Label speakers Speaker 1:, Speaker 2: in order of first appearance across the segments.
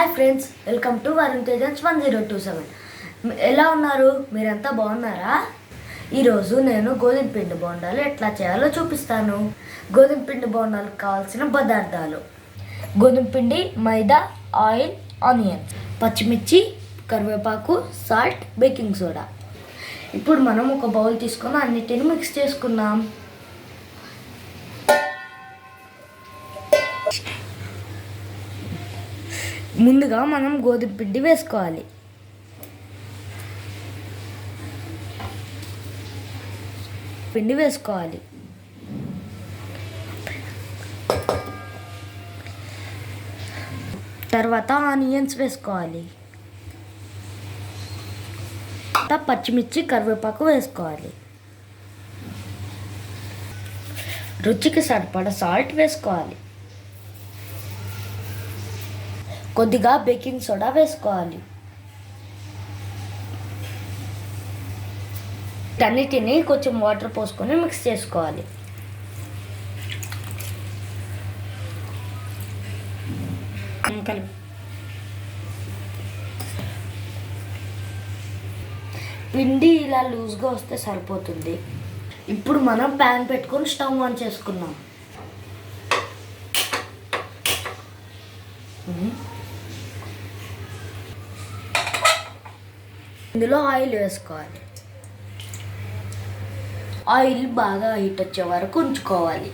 Speaker 1: Hi friends, welcome to Varun తేజన్స్ 1027. ఎలా ఉన్నారు? మీరంతా బాగున్నారా? ఈరోజు నేను గోధుమ పిండి బోండాలు ఎట్లా చేయాలో చూపిస్తాను. గోధుమ పిండి బోండాలకు కావాల్సిన పదార్థాలు: గోధుమ పిండి, మైదా, ఆయిల్, ఆనియన్, పచ్చిమిర్చి, కరివేపాకు, సాల్ట్, బేకింగ్ సోడా. ఇప్పుడు మనం ఒక బౌల్ తీసుకొని అన్నిటిని మిక్స్ చేసుకుందాం. ముందుగా మనం గోధుమ పిండి వేసుకోవాలి. తర్వాత ఆనియన్స్ వేసుకోవాలి. పచ్చిమిర్చి, కరివేపాకు వేసుకోవాలి. రుచికి సరిపడా సాల్ట్ వేసుకోవాలి. కొద్దిగా బేకింగ్ సోడా వేసుకోవాలి. అన్నిటిని కొంచెం వాటర్ పోసుకొని మిక్స్ చేసుకోవాలి. పిండి ఇలా లూజ్గా వస్తే సరిపోతుంది. ఇప్పుడు మనం ప్యాన్ పెట్టుకొని స్టవ్ ఆన్ చేసుకున్నాం. ఇందులో ఆయిల్ వేసుకోవాలి. ఆయిల్ బాగా హీట్ వచ్చే వరకు ఉంచుకోవాలి.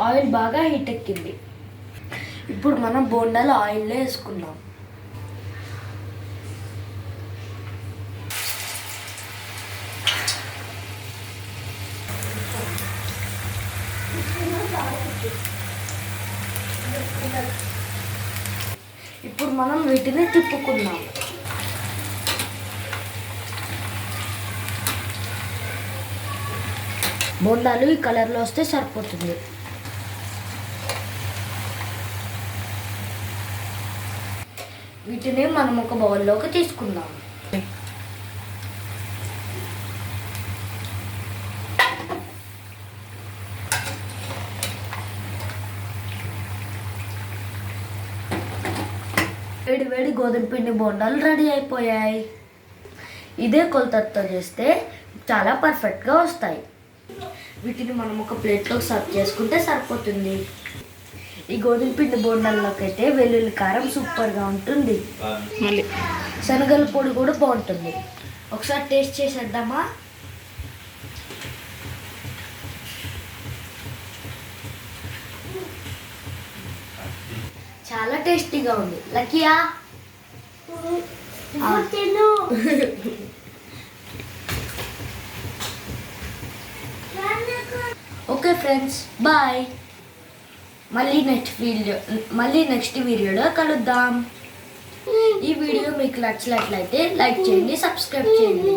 Speaker 1: ఆయిల్ బాగా హీట్ ఎక్కింది. ఇప్పుడు మనం బోండాలు ఆయిల్లో వేసుకుందాం. ఇప్పుడు మనం వీటిని తిప్పుకుందాం. బోండాలు ఈ కలర్లో వస్తే సరిపోతుంది. వీటిని మనం ఒక బౌల్లోకి తీసుకుందాం. వేడి వేడి గోధుమ పిండి బోండాలు రెడీ అయిపోయాయి. ఇదే కొలతతో చేస్తే చాలా పర్ఫెక్ట్గా వస్తాయి. వీటిని మనం ఒక ప్లేట్లో సర్వ్ చేసుకుంటే సరిపోతుంది. ఈ గోధుమ పిండి బోండాల్లోకి అయితే వెల్లుల్లి కారం సూపర్గా ఉంటుంది. శనగల పొడి కూడా బాగుంటుంది. ఒకసారి టేస్ట్ చేసేద్దామా? చాలా టేస్టీగా ఉంది. లక్కీయా? Okay friends, bye. మళ్ళీ నెక్స్ట్ వీడియోలో కలుద్దాం. ఈ వీడియో మీకు నచ్చినట్లయితే లైక్ చేయండి, సబ్స్క్రైబ్ చేయండి.